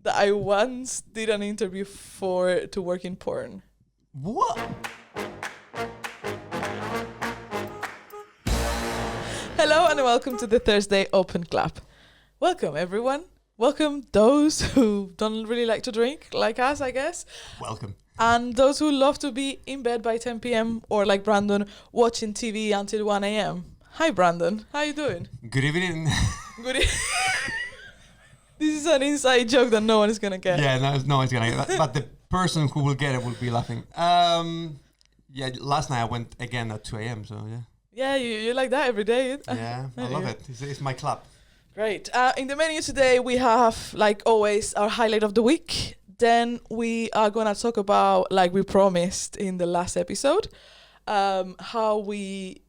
that I once did an interview to work in porn. What? Hello and welcome to the Thursday Open Clap. Welcome everyone. Welcome those who don't really like to drink, like us, I guess. Welcome. And those who love to be in bed by 10 p.m. or like Brandon, watching TV until 1 a.m. Hi Brandon, how you doing? Good evening. Good This is an inside joke that no one is going to get. Yeah, no one's gonna get it. But the person who will get it will be laughing. Yeah, last night I went again at 2 a.m. So yeah. Yeah, you like that every day. Yeah, I love it. It's my club. Great. In the menu today, we have, like always, our highlight of the week. Then we are going to talk about, like we promised in the last episode, how we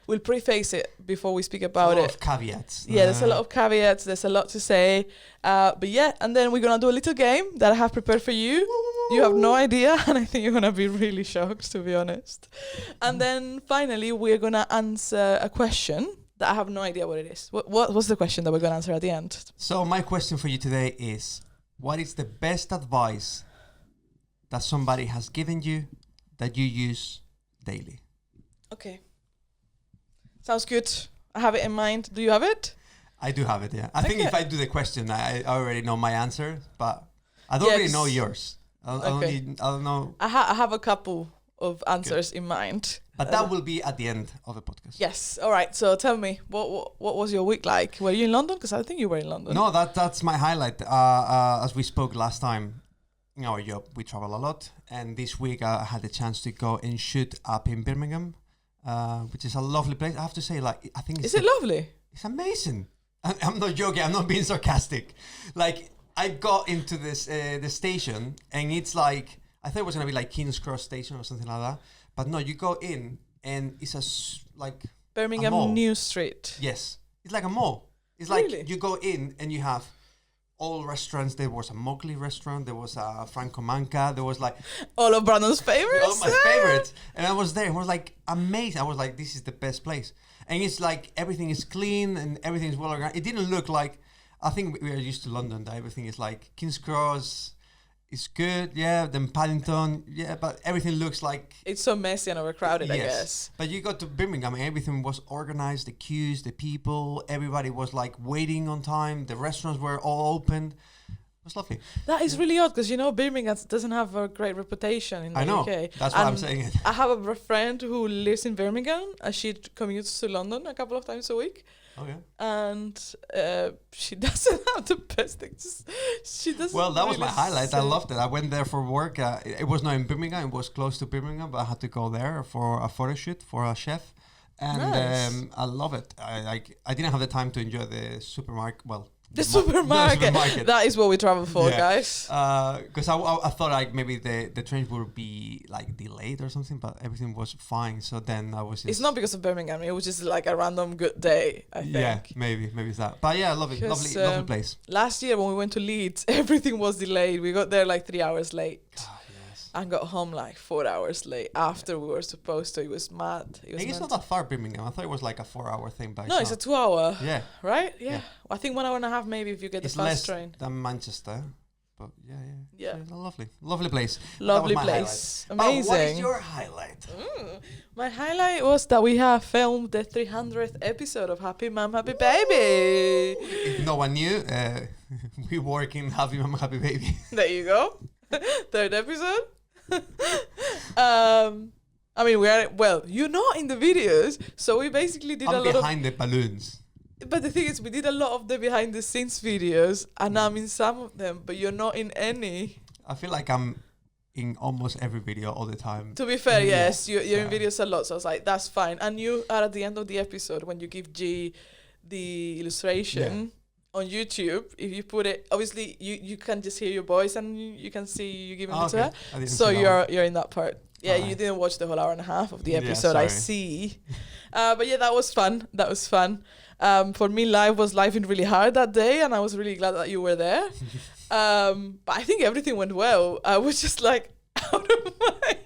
we'll preface it before we speak about a lot it. of caveats. Yeah, there's a lot of caveats. There's a lot to say. But yeah, and then we're going to do a little game that I have prepared for you. You have no idea, and I think you're going to be really shocked, to be honest. And then finally, we're going to answer a question that I have no idea what it is. What's the question that we're going to answer at the end? So my question for you today is, what is the best advice that somebody has given you that you use daily? Okay. Sounds good. I have it in mind. Do you have it? I do have it, yeah. I think if I do the question, I already know my answer, but I don't really know yours. I don't know. I have a couple of answers in mind. But that will be at the end of the podcast. Yes. All right. So tell me, what was your week like? Were you in London? Because I think you were in London. No, that's my highlight. As we spoke last time, in our job, we travel a lot. And this week I had the chance to go and shoot up in Birmingham, which is a lovely place. I have to say, like, I think it's... Is it lovely? It's amazing. I'm not joking. I'm not being sarcastic. Like, I got into this the station, and it's like, I thought it was going to be like King's Cross Station or something like that. But no, you go in, and it's like Birmingham a mall. New Street. Yes. It's like a mall. It's like Really? you go in, and you have all restaurants. There was a Mowgli restaurant. There was a Franco Manca. There was like... All of Brandon's favorites? all my favorites. And I was there. It was like amazing. I was like, this is the best place. And it's like everything is clean and everything is well organized. It didn't look like... I think we are used to London, that everything is like King's Cross is good, yeah, then Paddington, yeah, but everything looks like... It's so messy and overcrowded, yes. I guess. But you got to Birmingham and everything was organized, the queues, the people, everybody was like waiting on time, the restaurants were all open. It was lovely. That is really odd because, you know, Birmingham doesn't have a great reputation in the UK. That's why I'm saying it. I have a friend who lives in Birmingham and she commutes to London a couple of times a week. Oh, yeah. And she doesn't have the best things. She doesn't. Well, that was really my highlight. I say- loved it. I went there for work. It was not in Birmingham. It was close to Birmingham, but I had to go there for a photo shoot for a chef. And Nice. I love it. I didn't have the time to enjoy the supermarket. Well, The supermarket. That is what we travel for, Yeah. guys. Because I thought like maybe the trains would be like delayed or something, but everything was fine. So then I was just... It's not because of Birmingham. It was just like a random good day, I think. Yeah, maybe it's that. But yeah, I love it. 'Cause, Lovely place. Last year when we went to Leeds, everything was delayed. We got there like 3 hours late. Ah, yes. And got home like 4 hours late after we were supposed to. It was mad. It was It's not mental. that far, Birmingham. I thought it was like a 4-hour thing, but No, it's a 2-hour, yeah. right? Yeah. Yeah. I think 1 hour and a half maybe if you get It's the fast less train. than Manchester, but yeah. Yeah. So it's a lovely place. Lovely That was my place. highlight. Amazing. What is your highlight? My highlight was that we have filmed the 300th episode of Happy Mum, Happy Baby. If no one knew, we work in Happy Mom, Happy Baby. There you go. Third episode. I mean, you're not in the videos, so we basically did a I'm lot behind the balloons. But the thing is, we did a lot of the behind the scenes videos, and I'm in some of them, but you're not in any. I feel like I'm in almost every video all the time. To be fair, Yeah. yes, you're in videos a lot, so I was like, that's fine. And you are at the end of the episode when you give G the illustration on YouTube. If you put it, obviously you can just hear your voice and you can see you giving it to her. I didn't So see that you're in that part. Yeah, Alright. you didn't watch the whole hour and a half of the Yeah, episode. I sorry. see. But yeah, that was fun. For me, life was really hard that day, and I was really glad that you were there. But I think everything went well. I was just like out of my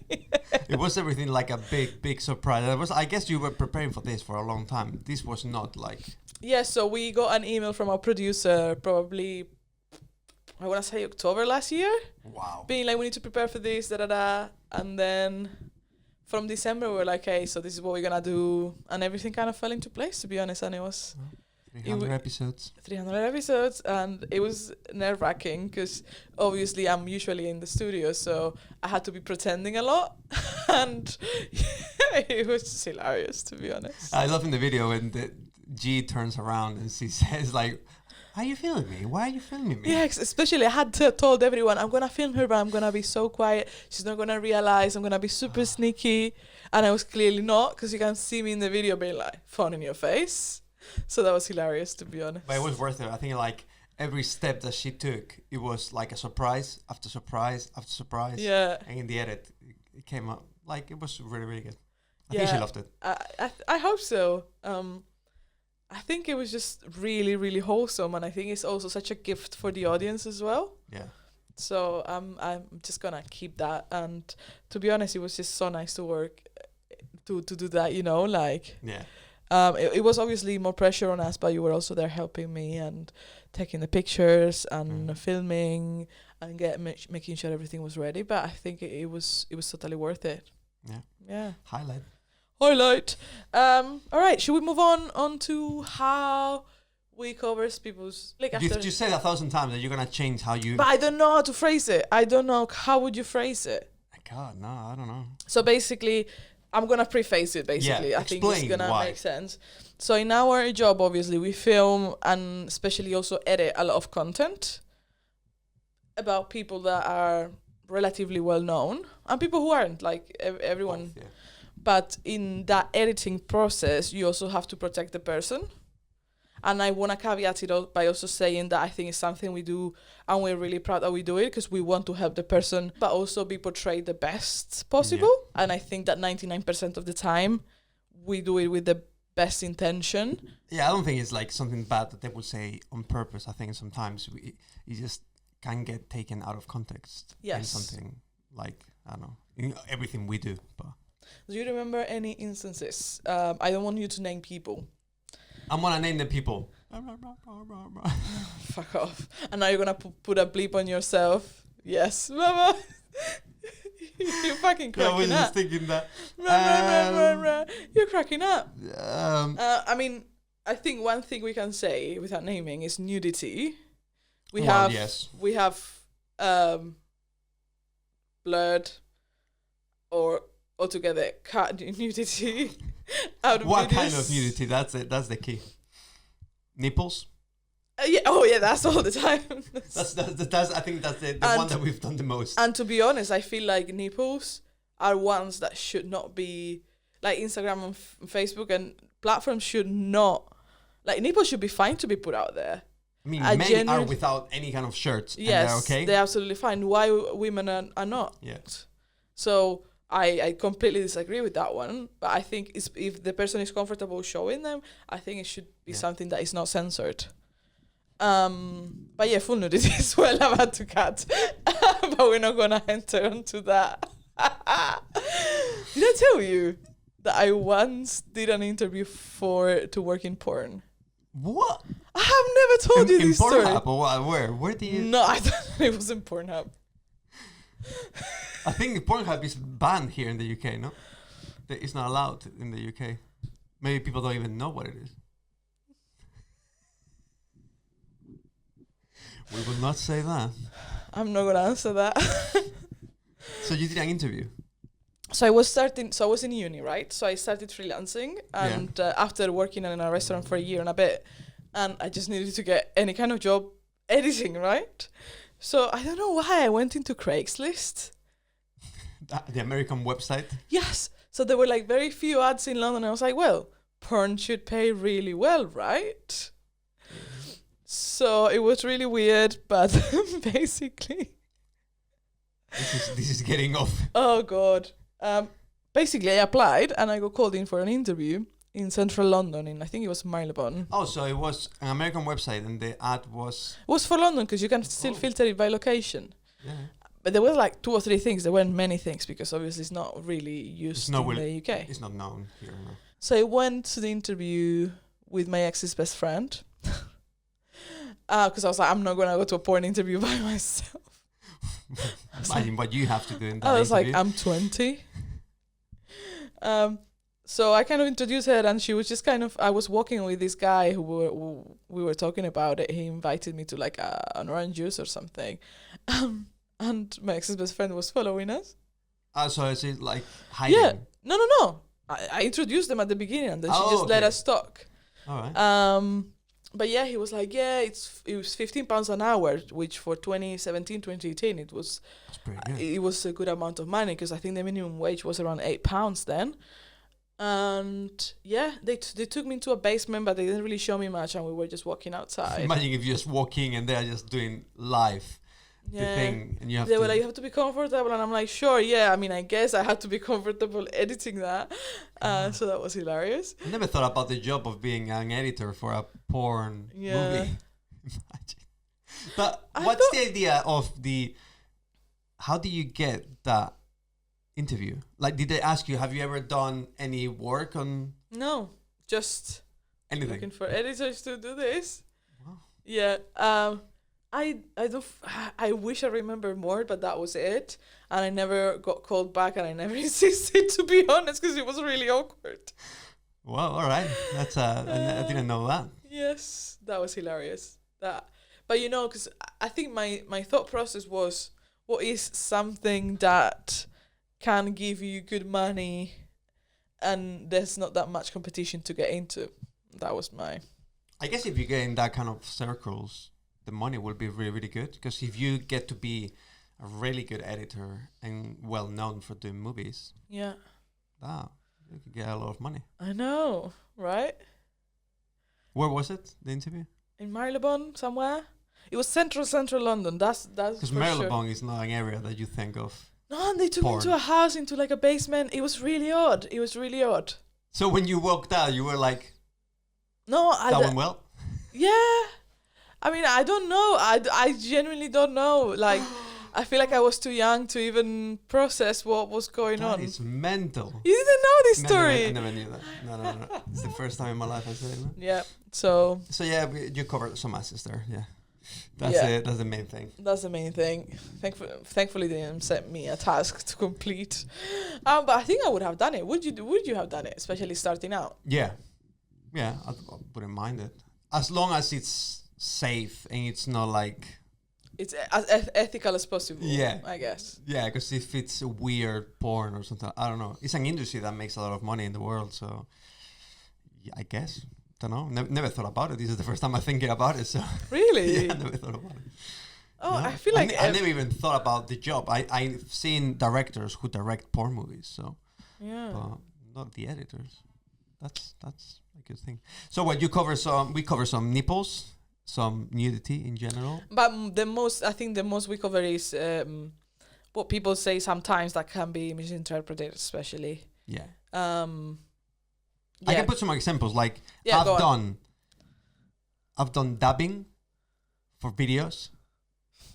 It was everything like a big surprise. I guess you were preparing for this for a long time. This was not like... Yeah, so we got an email from our producer probably I want to say October last year, Wow. being like, we need to prepare for this, da da da. And then from December, we were like, hey, so this is what we're going to do. And everything kind of fell into place, to be honest. And it was 300 episodes. 300 episodes. And it was nerve wracking because obviously I'm usually in the studio. So I had to be pretending a lot. And it was just hilarious, to be honest. I love in the video when the G turns around and she says like, are you filming me? Why are you filming me? Yeah, especially I had told everyone, I'm going to film her, but I'm going to be so quiet. She's not going to realize. I'm going to be super sneaky. And I was clearly not, because you can see me in the video being like, phone in your face. So that was hilarious, to be honest. But it was worth it. I think like every step that she took, it was like a surprise after surprise after surprise. Yeah. And in the edit, it came out like it was really, really good. I think she loved it. I hope so. I think it was just really, really wholesome, and I think it's also such a gift for the audience as well. Yeah. So I'm just gonna keep that, and to be honest, it was just so nice to work to do that. You know, like Yeah. It was obviously more pressure on us, but you were also there helping me and taking the pictures and filming and making sure everything was ready. But I think it was totally worth it. Yeah. Yeah. Highlight. All right, should we move on to how we cover people's like after? You said 1,000 times that you're gonna change how you. But I don't know how to phrase it. I don't know how would you phrase it. God, no, I don't know. So basically, I'm gonna preface it. Basically, Yeah, I think it's explain gonna why. make sense. So in our job, obviously, we film and especially also edit a lot of content about people that are relatively well known and people who aren't. Like everyone. Both, yeah. But in that editing process, you also have to protect the person. And I want to caveat it by also saying that I think it's something we do and we're really proud that we do it because we want to help the person, but also be portrayed the best possible. Yeah. And I think that 99% of the time, we do it with the best intention. Yeah, I don't think it's like something bad that they would say on purpose. I think sometimes you just can get taken out of context. Yes. In something like, I don't know, in everything we do, but... Do you remember any instances? I don't want you to name people. I'm gonna name the people. Fuck off. And now you're gonna put a bleep on yourself. Yes, mama. You're fucking cracking up. I was just thinking that. You're cracking up. I mean, I think one thing we can say without naming is nudity. We have blurred or altogether cut nudity out of what videos. kind of nudity? That's it. That's the key. Nipples. Yeah. Oh yeah, that's all the time. that's I think that's the one that we've done the most. And to be honest, I feel like nipples are ones that should not be like Instagram and Facebook and platforms should not like nipples should be fine to be put out there. I mean, men are without any kind of shirts. Yes, and they're okay. They're absolutely fine. Why women are not? Yeah. So I completely disagree with that one. But I think if the person is comfortable showing them, I think it should be something that is not censored. But yeah, full nudity is well about to cut. But we're not gonna enter into that. Did I tell you that I once did an interview to work in porn? What? I have never told you this story. In Pornhub or what? Where do you? No, I thought it was in Pornhub. I think Pornhub is banned here in the UK, no? It's not allowed in the UK. Maybe people don't even know what it is. We will not say that. I'm not gonna answer that. So you did an interview? So I was in uni, right? So I started freelancing and after working in a restaurant for a year and a bit, and I just needed to get any kind of job editing, right? So I don't know why I went into Craigslist. The American website? Yes. So there were like very few ads in London. I was like, well, porn should pay really well, right? So it was really weird, but basically... This is getting off. Oh, God. Basically, I applied and I got called in for an interview in central London, I think it was Marylebone. Oh, so it was an American website and the ad was... It was for London because you can still filter it by location. Yeah. But there was like 2 or 3 things. There weren't many things because obviously it's not really used in the UK. It's not known here, no. So I went to the interview with my ex's best friend. Because I was like, I'm not gonna go to a porn interview by myself. Imagine what you have to do in that I was interview. like, I'm 20. So I kind of introduced her, and she was just kind of. I was walking with this guy who we were talking about it. He invited me to like an orange juice or something, and my ex's best friend was following us. So is it like hiding? Yeah, no. I introduced them at the beginning, and then she just let us talk. All right. But yeah, he was like, yeah, it was £15 an hour, which for 2017, 2018, That's pretty good. it was a good amount of money, because I think the minimum wage was around £8 then. And yeah, they took me into a basement, but they didn't really show me much, and we were just walking outside. Imagine if you're just walking and they're just doing live the thing, and you have They to. were like, you have to be comfortable, and I'm like, sure, yeah. I mean, I guess I had to be comfortable editing that, so that was hilarious. I never thought about the job of being an editor for a porn movie. Imagine. But what's the idea of the? How do you get that interview? Like, did they ask you? Have you ever done any work on No, just anything? looking for editors to do this. Wow. Yeah. I don't. I wish I remember more, but that was it. And I never got called back, and I never insisted, to be honest, because it was really awkward. Well, all right. That's I didn't know that. Yes, that was hilarious. But you know, because I think my thought process was, what is something that can give you good money, and there's not that much competition to get into. That was my. I guess if you get in that kind of circles, the money will be really, really good. Because if you get to be a really good editor and well known for doing movies, Yeah. you could get a lot of money. I know, right? Where was it? The interview? In Marylebone somewhere. It was central London. That's Because for Marylebone sure. is not an area that you think of. No, and they took me Porn. to a house, into like a basement. It was really odd. So when you walked out, you were like, No, that went well? yeah. I mean, I don't know. I genuinely don't know. Like, I feel like I was too young to even process what was going on. That is mental. You didn't know this No, story. I never knew that. No. It's the first time in my life I said it. No? Yeah. So So yeah, you covered some asses there. Yeah. That's Yeah. it. That's the main thing. that's the main thing. Thankfully, they didn't set me a task to complete. But I think I would have done it. Would you have done it, especially starting out? Yeah. Yeah, I wouldn't mind it. As long as it's safe and it's not like... It's as ethical as possible. Yeah. I guess. Yeah, because if it's a weird porn or something, I don't know. It's an industry that makes a lot of money in the world, so... Yeah, I guess. Don't know. Never thought about it. This is the first time I'm thinking about it, so... Really? Yeah, I never thought about it. Oh, No. I feel like I never even thought about the job. I've seen directors who direct porn movies, so... yeah. But not the editors. That's a good thing. So what, we cover some nipples, some nudity in general. But I think the most we cover is what people say sometimes that can be misinterpreted, especially. Yeah. I Yeah. can put some examples. Like Yeah, go on. I've done dubbing for videos.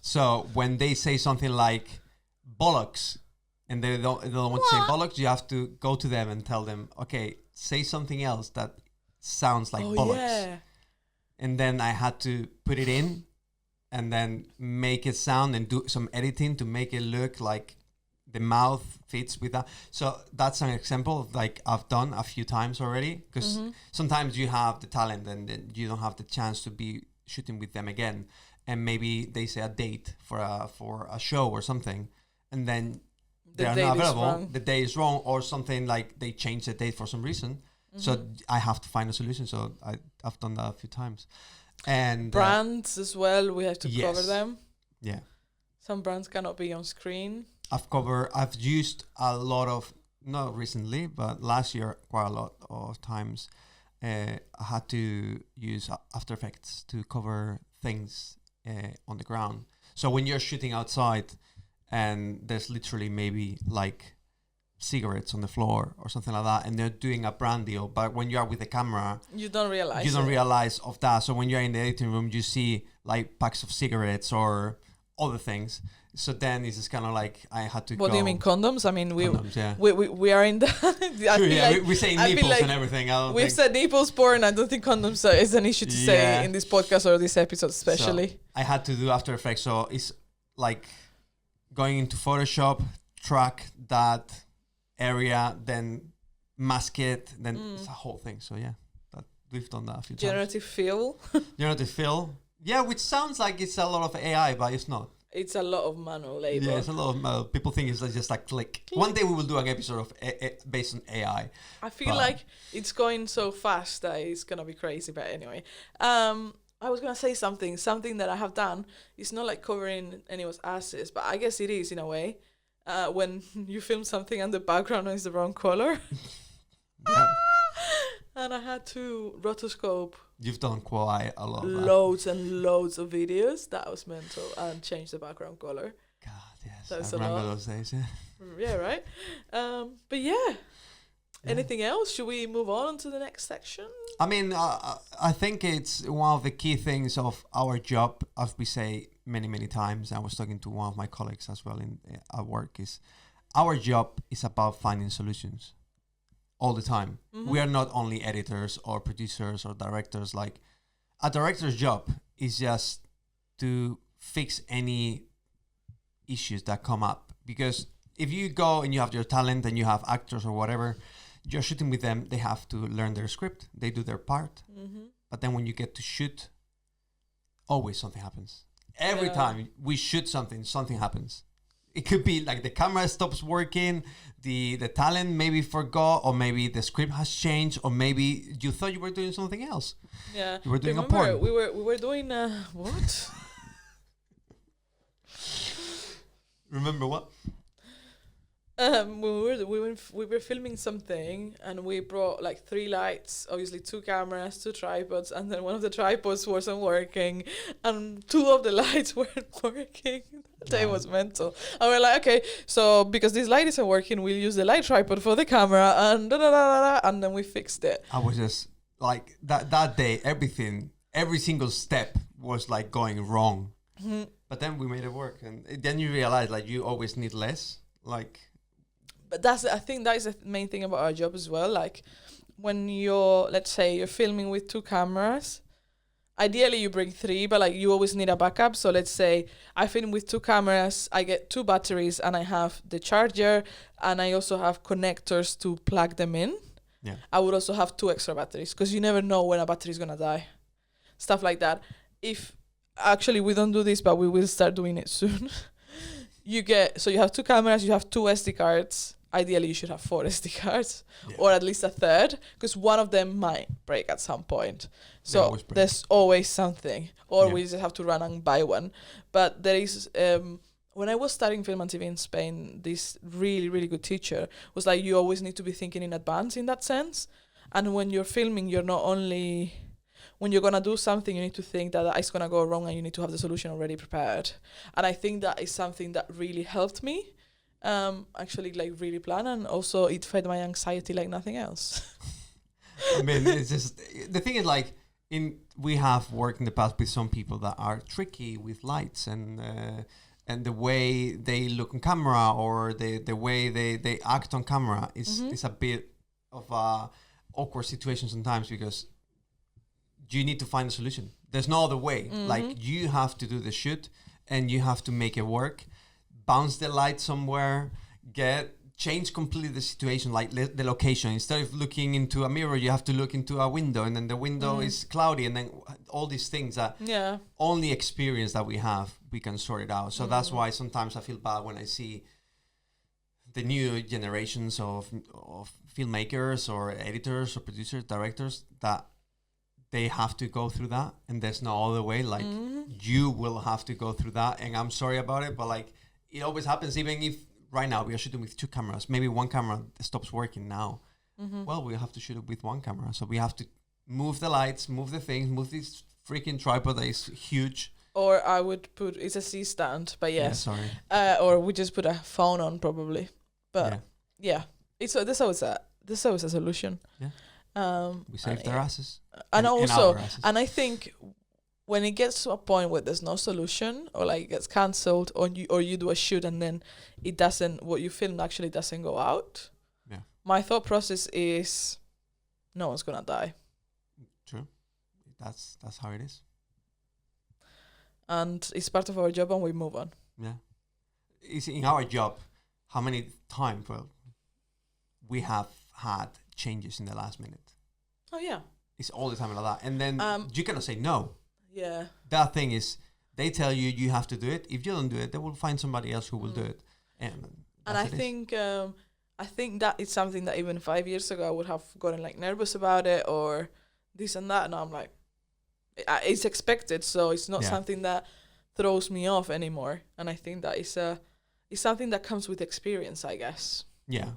So when they say something like bollocks, and they don't want to say bollocks, you have to go to them and tell them, okay, say something else that sounds like bollocks. Yeah. And then I had to put it in and then make it sound and do some editing to make it look like the mouth fits with that. So that's an example of like I've done a few times already, because sometimes you have the talent and then you don't have the chance to be shooting with them again, and maybe they say a date for a show or something, and then they are not available. The day is wrong, or something like they change the date for some reason. So I have to find a solution. So I've done that a few times. And brands as well, we have to cover yes. them. Yeah. Some brands cannot be on screen. I've used a lot of, not recently, but last year quite a lot of times. I had to use After Effects to cover things on the ground. So when you're shooting outside and there's literally maybe like cigarettes on the floor or something like that, and they're doing a brand deal, but when you are with the camera, You don't realize. realize of that. So when you're in the editing room, you see like packs of cigarettes or other things. So then it's just kind of like I had to. What do you mean condoms? I mean Condoms, yeah. we are in the. I Sure, feel yeah, like we say I feel nipples like and everything. I don't we've think. said nipples porn. I don't think condoms is an issue to say in this podcast or this episode especially. So I had to do After Effects, so it's like going into Photoshop, track that area, then mask it, then it's a whole thing. So yeah, we've done that a few Generative fill. times. Generative fill. Yeah, which sounds like it's a lot of AI, but it's not. It's a lot of manual labor. Yeah, it's a lot of people think it's just like click. One day we will do an episode of based on AI. I feel like it's going so fast that it's gonna be crazy. But anyway, I was gonna say something that I have done. It's not like covering anyone's asses, but I guess it is in a way. When you film something and the background is the wrong color. Yeah. And I had to rotoscope You've done quite a lot of that. loads and loads of videos. That was mental. And change the background color. God, yes. That's I a remember lot. those days, yeah. Yeah, right? But yeah. Anything else? Should we move on to the next section? I mean, I think it's one of the key things of our job, as we say many, many times. I was talking to one of my colleagues as well at work, is our job is about finding solutions all the time. Mm-hmm. We are not only editors or producers or directors. Like, a director's job is just to fix any issues that come up. Because if you go and you have your talent and you have actors or whatever, you're shooting with them, they have to learn their script. They do their part. Mm-hmm. But then when you get to shoot, always something happens. Every time we shoot something happens. It could be like the camera stops working, the talent maybe forgot, or maybe the script has changed, or maybe you thought you were doing something else. Yeah. You were doing Remember, a porn. we were doing what? Remember what? We were filming something and we brought like 3 lights, obviously 2 cameras, 2 tripods, and then one of the tripods wasn't working and 2 of the lights weren't working. That day was mental. And we're like, okay, so because this light isn't working, we'll use the light tripod for the camera and and then we fixed it. I was just like that day, every single step was like going wrong. Mm-hmm. But then we made it work, and then you realize like you always need less. Like, but I think that is the main thing about our job as well. Like when let's say you're filming with 2 cameras, ideally you bring 3, but like you always need a backup. So let's say I film with 2 cameras, I get 2 batteries and I have the charger and I also have connectors to plug them in. yeah. I would also have 2 extra batteries because you never know when a battery is gonna die. Stuff like that. Actually we don't do this, but we will start doing it soon. You have 2 cameras, you have 2 SD cards. Ideally, you should have 4 SD cards, or at least a third, because one of them might break at some point. So there's always something, or we just have to run and buy one. But there is, when I was studying film and TV in Spain, this really, really good teacher was like, you always need to be thinking in advance in that sense. And when you're filming, you're not only... When you're going to do something, you need to think that it's going to go wrong and you need to have the solution already prepared. And I think that is something that really helped me actually like really plan, and also it fed my anxiety like nothing else. I mean, it's just, the thing is like, we have worked in the past with some people that are tricky with lights and the way they look on camera, or the way they act on camera is a bit of a awkward situation sometimes, because you need to find a solution. There's no other way. Like, you have to do the shoot and you have to make it work. Bounce the light somewhere, change completely the situation, like the location. Instead of looking into a mirror, you have to look into a window, and then the window is cloudy, and then all these things that only experience that we have, we can sort it out. So that's why sometimes I feel bad when I see the new generations of filmmakers or editors or producers, directors, that they have to go through that, and there's no other way. Like, you will have to go through that, and I'm sorry about it, but like, it always happens. Even if right now we are shooting with 2 cameras, maybe one camera stops working now. Well, we have to shoot it with 1 camera, so we have to move the lights, move the things, move this freaking tripod that is huge. Or I would put, it's a C stand, but yes. Yeah, sorry. Or we just put a phone on probably. But that's always a solution. Yeah. We saved their asses. And also, and I think when it gets to a point where there's no solution, or like it gets cancelled, or you do a shoot and then it doesn't, what you filmed actually doesn't go out. Yeah. My thought process is, no one's gonna die, True. That's how it is. and it's part of our job, and we move on. Yeah. It's in our job. How many times we have had changes in the last minute? Oh yeah. It's all the time like that, and then you cannot say no. Yeah. That thing is, they tell you you have to do it. If you don't do it, they will find somebody else who will do it. And I think that it's something that even 5 years ago I would have gotten like nervous about it or this and that, and I'm like, it's expected, so it's not something that throws me off anymore. And I think that it's something that comes with experience, I guess. Yeah,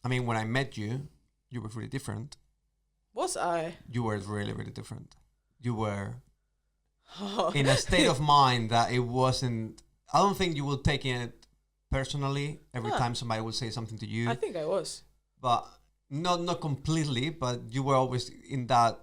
I mean, when I met you, you were really different. Was I? You were really, really different. You were in a state of mind that it wasn't. I don't think you will take it personally every time somebody will say something to you. I think I was, but not completely. But you were always in that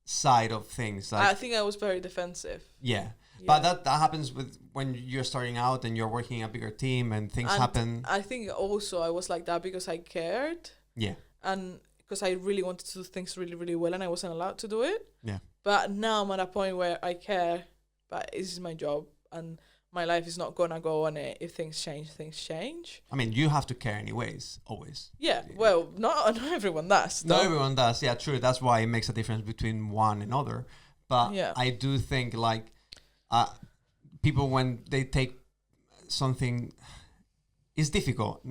side of things. Like, I think I was very defensive. Yeah. But that happens with when you're starting out and you're working in a bigger team and things happen. I think also I was like that because I cared. Yeah. And because I really wanted to do things really, really well and I wasn't allowed to do it. Yeah. But now I'm at a point where I care, but this is my job and my life is not gonna go on it. If things change, things change. I mean, you have to care anyways, always. Yeah, well, not everyone does. Not everyone does, yeah, true. That's why it makes a difference between one and other. But I do think, like, people, when they take something, it's difficult.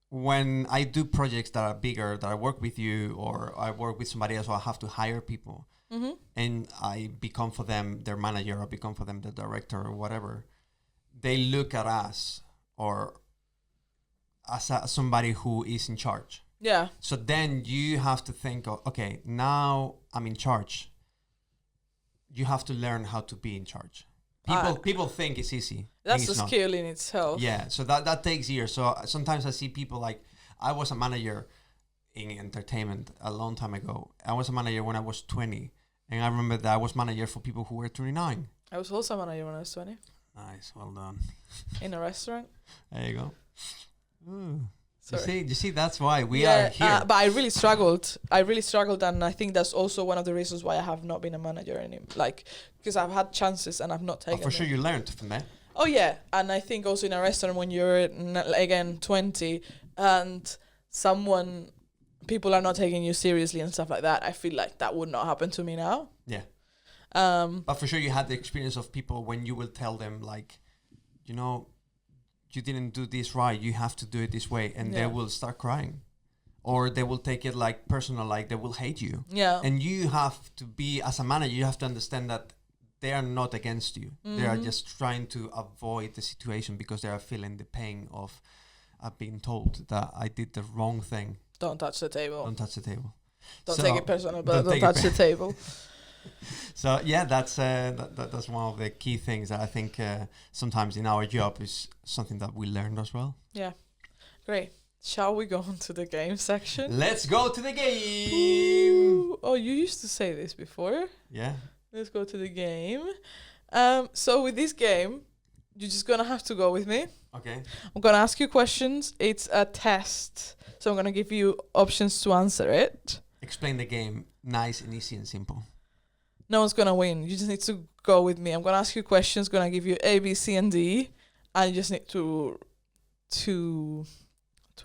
When I do projects that are bigger, that I work with you or I work with somebody else, or I have to hire people, and I become for them their manager or become for them the director or whatever, they look at us or as somebody who is in charge. Yeah. So then you have to think, okay, now I'm in charge. You have to learn how to be in charge. People think it's easy. That's a skill in itself. Yeah, so that takes years. So sometimes I see people like, I was a manager in entertainment a long time ago. I was a manager when I was 20. And I remember that I was manager for people who were 29. I was also a manager when I was 20. Nice, well done. In a restaurant. There you go. Ooh. Sorry. You see, that's why we are here. But I really struggled. And I think that's also one of the reasons why I have not been a manager anymore. Like, because I've had chances and I've not taken them. For sure you learned from that. Oh, yeah. And I think also in a restaurant when you're, again, 20 and people are not taking you seriously and stuff like that, I feel like that would not happen to me now. Yeah. But for sure you had the experience of people when you will tell them, like, you know, you didn't do this right, you have to do it this way, and they will start crying, or they will take it like personal, like they will hate you. Yeah. And you have to be, as a manager, you have to understand that they are not against you. They are just trying to avoid the situation because they are feeling the pain of being told that I did the wrong thing. Don't touch the table. Don't touch the table. Don't take it personal, but don't touch the table. So yeah, that's one of the key things that I think sometimes in our job is something that we learned as well. Yeah, great. Shall we go on to the game section? Let's go to the game. Ooh. Oh, you used to say this before. Yeah. Let's go to the game. So with this game, you're just gonna have to go with me. Okay. I'm gonna ask you questions. It's a test, so I'm gonna give you options to answer it. Explain the game, nice and easy and simple. No one's gonna win. You just need to go with me. I'm gonna ask you questions. Gonna give you A, B, C, and D, and you just need to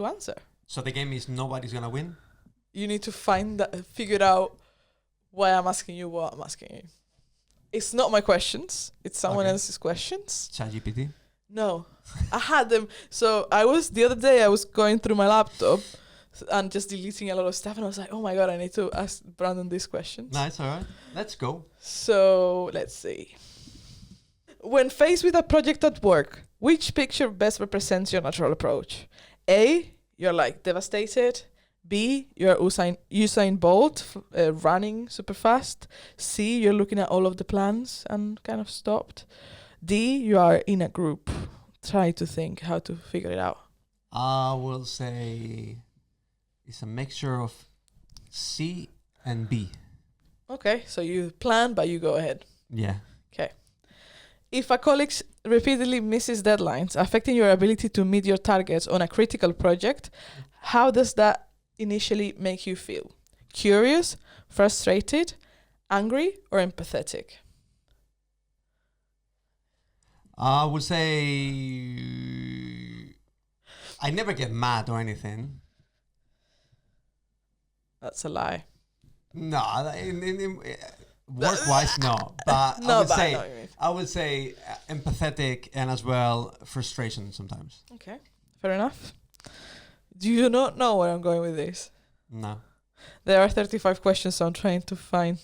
answer. So the game is nobody's gonna win. You need to figure out why I'm asking you what I'm asking you. It's not my questions. It's someone else's questions. ChatGPT. No, I had them. So the other day I was going through my laptop and just deleting a lot of stuff, and I was like, oh my god, I need to ask Brandon these questions. Nice, all right. Let's go. So, let's see. When faced with a project at work, which picture best represents your natural approach? A, you're like devastated. B, you're Usain Bolt, running super fast. C, you're looking at all of the plans and kind of stopped. D, you are in a group. Try to think how to figure it out. I will say it's a mixture of C and B. Okay, so you plan, but you go ahead. Yeah. Okay. If a colleague repeatedly misses deadlines, affecting your ability to meet your targets on a critical project, how does that initially make you feel? Curious, frustrated, angry, or empathetic? I would say I never get mad or anything. That's a lie. No, work-wise, no. But No, I would but I say know what you mean. I would say empathetic and as well frustration sometimes. Okay, fair enough. Do you not know where I'm going with this? No. There are 35 questions, so I'm trying to find.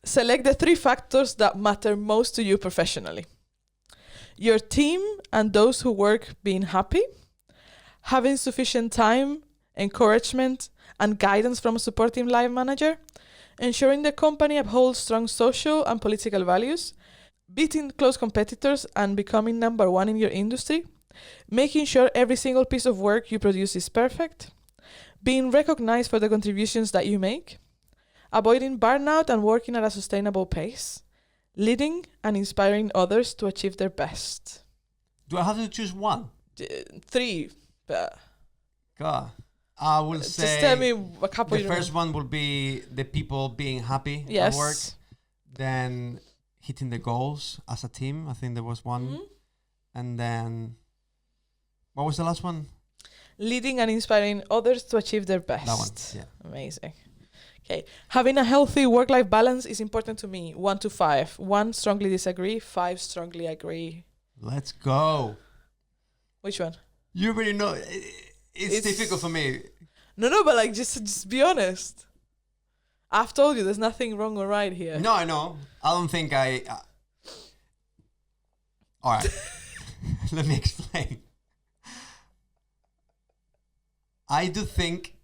Select the 3 factors that matter most to you professionally. Your team and those who work being happy, having sufficient time, encouragement, and guidance from a supportive line manager, ensuring the company upholds strong social and political values, beating close competitors and becoming number 1 in your industry, making sure every single piece of work you produce is perfect, being recognized for the contributions that you make, avoiding burnout and working at a sustainable pace, leading and inspiring others to achieve their best. Do I have to choose one? 3, but God. I will just say tell me a couple. the you first remember. one will be the people being happy Yes. at work. Then hitting the goals as a team. I think there was one. Mhm. And then what was the last one? Leading and inspiring others to achieve their best. That one. Yeah. Amazing. Okay. Having a healthy work-life balance is important to me. 1 to 5. 1, strongly disagree. 5, strongly agree. Let's go. Which one? You already know. It's It's- difficult for me. No, but like just be honest. I've told you there's nothing wrong or right here. No, I know. I don't think I. All right. Let me explain. I do think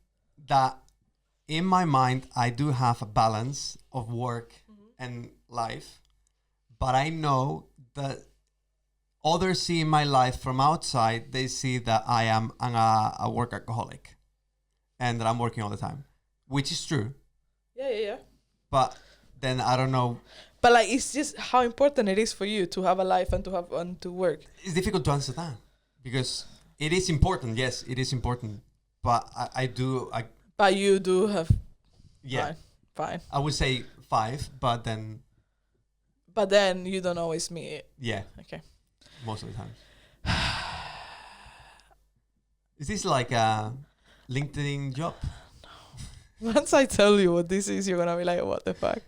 that in my mind, I do have a balance of work and life, but I know that others see my life from outside. They see that I'm a workaholic and that I'm working all the time, which is true. Yeah. But then I don't know. But like, it's just how important it is for you to have a life and to work. It's difficult to answer that because it is important. Yes, it is important. But I But you do have. yeah, Fine. I would say 5, but then, But then you don't always meet it. yeah, Okay. most of the time. Is this like a LinkedIn job? Once I tell you what this is, you're gonna be like, what the fuck?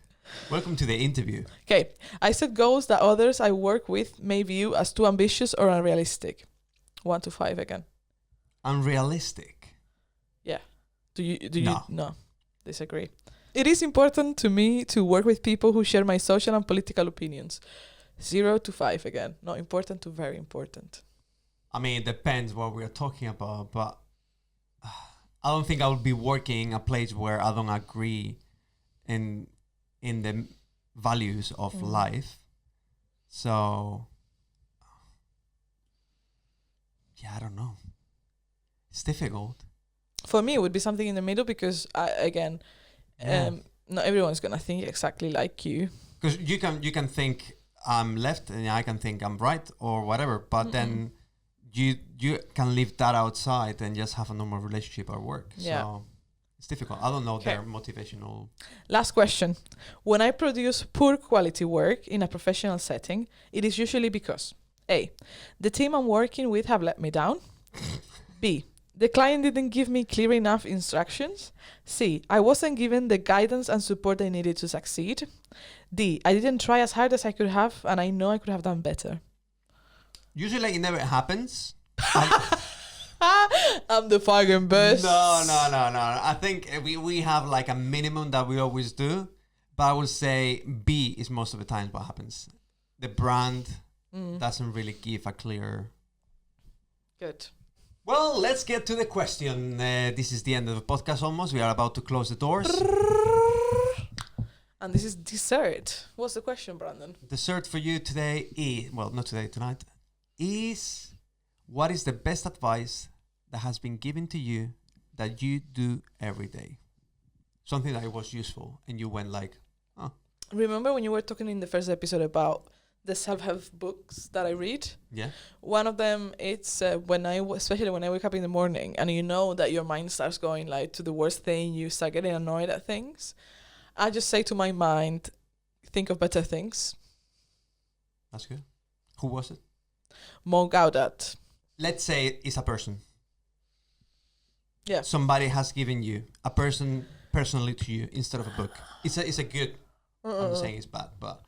Welcome to the interview. Okay. I set goals that others I work with may view as too ambitious or unrealistic. 1 to 5 again. Unrealistic. Do you No. no. Disagree. It is important to me to work with people who share my social and political opinions. 0 to 5 again. Not important to very important. I mean, it depends what we're talking about, but I don't think I would be working a place where I don't agree in the values of life. So, yeah, I don't know. It's difficult. For me, it would be something in the middle because, Yeah. not everyone's gonna think exactly like you. Because you can think I'm left and I can think I'm right or whatever, but then you can leave that outside and just have a normal relationship at work. Yeah. So it's difficult. I don't know Okay. their motivational. Last question. When I produce poor quality work in a professional setting, it is usually because A, the team I'm working with have let me down. B, the client didn't give me clear enough instructions. C, I wasn't given the guidance and support I needed to succeed. D, I didn't try as hard as I could have, and I know I could have done better. Usually it never happens. I'm the fucking best. No. I think we have like a minimum that we always do, but I would say B is most of the time what happens. The brand doesn't really give a clear. Good. Well, let's get to the question. This is the end of the podcast almost. We are about to close the doors. And this is dessert. What's the question, Brandon? Dessert for you today is, well, not today, tonight, is what is the best advice that has been given to you that you do every day? Something that was useful and you went like, oh. Remember when you were talking in the first episode about the self-help books that I read? Yeah. One of them, it's especially when I wake up in the morning and you know that your mind starts going like to the worst thing, you start getting annoyed at things. I just say to my mind, think of better things. That's good. Who was it? Mo Gaudat. Let's say it's a person. Yeah. Somebody has given you a person personally to you instead of a book. It's a good. I'm not saying it's bad, but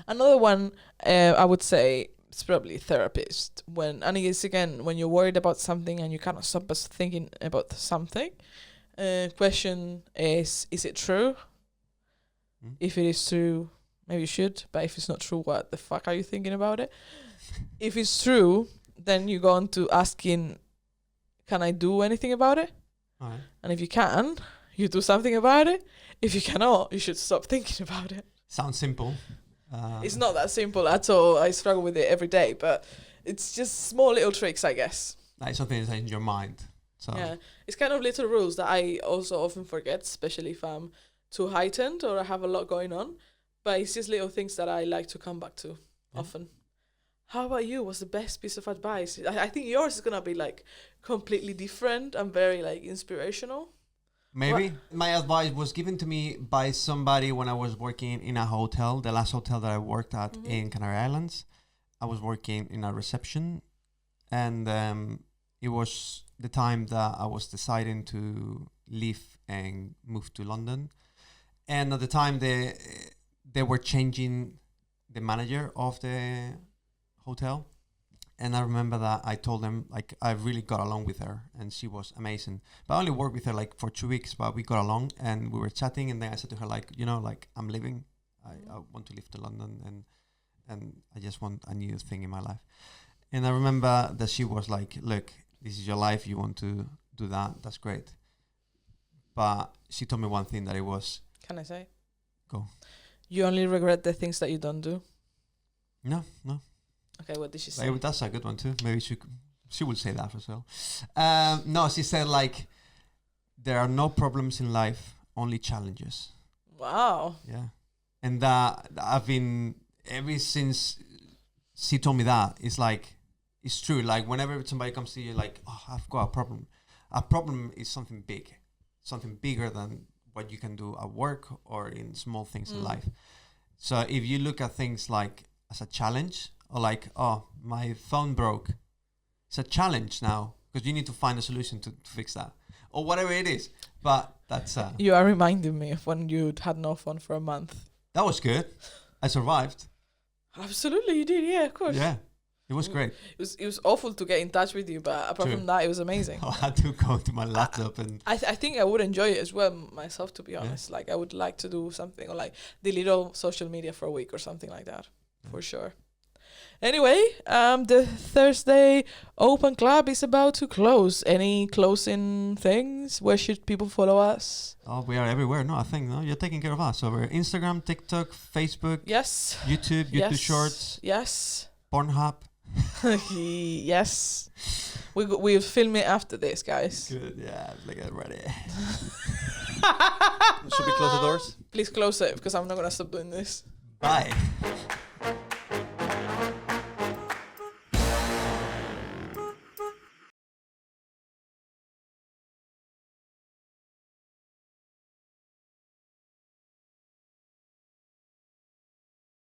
another one, I would say, it's probably therapist. And it's again when you're worried about something and you cannot stop us thinking about something. Question is it true? If it is true, maybe you should. But if it's not true, what the fuck are you thinking about it? If it's true, then you go on to asking, can I do anything about it? All right. And if you can, you do something about it. If you cannot, you should stop thinking about it. Sounds simple. It's not that simple at all. I struggle with it every day, but it's just small little tricks, I guess. Like something that's in your mind. So Yeah, it's kind of little rules that I also often forget, especially if I'm too heightened or I have a lot going on. But it's just little things that I like to come back to often. How about you? What's the best piece of advice? I think yours is gonna be like completely different and very like inspirational. maybe my advice was given to me by somebody when I was working in a hotel, the last hotel that I worked at in Canary Islands. I was working in a reception, and it was the time that I was deciding to leave and move to London. And at the time, they were changing the manager of the hotel. And I remember that I told them, like, I really got along with her and she was amazing. But I only worked with her like for 2 weeks, but we got along and we were chatting. And then I said to her, like, you know, like, I'm leaving. I want to leave to London and I just want a new thing in my life. And I remember that she was like, look, this is your life. You want to do that. That's great. But she told me one thing, that it was... Can I say? Go. You only regret the things that you don't do? No. Okay, what did she say? That's a good one too. Maybe she would say that as well. No, she said, like, there are no problems in life, only challenges. Wow. Yeah. And that I've been, ever since she told me that, it's like, it's true. Like, whenever somebody comes to you, like, oh, I've got a problem. A problem is something big, something bigger than what you can do at work or in small things in life. So if you look at things like as a challenge, or like, oh, my phone broke, it's a challenge now because you need to find a solution to fix that, or whatever it is. But that's you are reminding me of when you had no phone for a month. that was good. I survived. Absolutely, you did. Yeah, of course. Yeah, it was great. It was awful to get in touch with you, but apart from that, it was amazing. I had to go to my laptop and I think I would enjoy it as well myself, to be honest. Like, I would like to do something, or like delete all social media for a week or something like that, for sure. Anyway, the Thursday Open Club is about to close. Any closing things? Where should people follow us? oh, we are everywhere. No, I think you're taking care of us over Instagram, TikTok, Facebook, Yes. YouTube Yes. Shorts, Yes. Pornhub. Yes. We'll film it after this, guys. Good, yeah, like get ready. Should we close the doors? Please close it, because I'm not gonna stop doing this. Bye.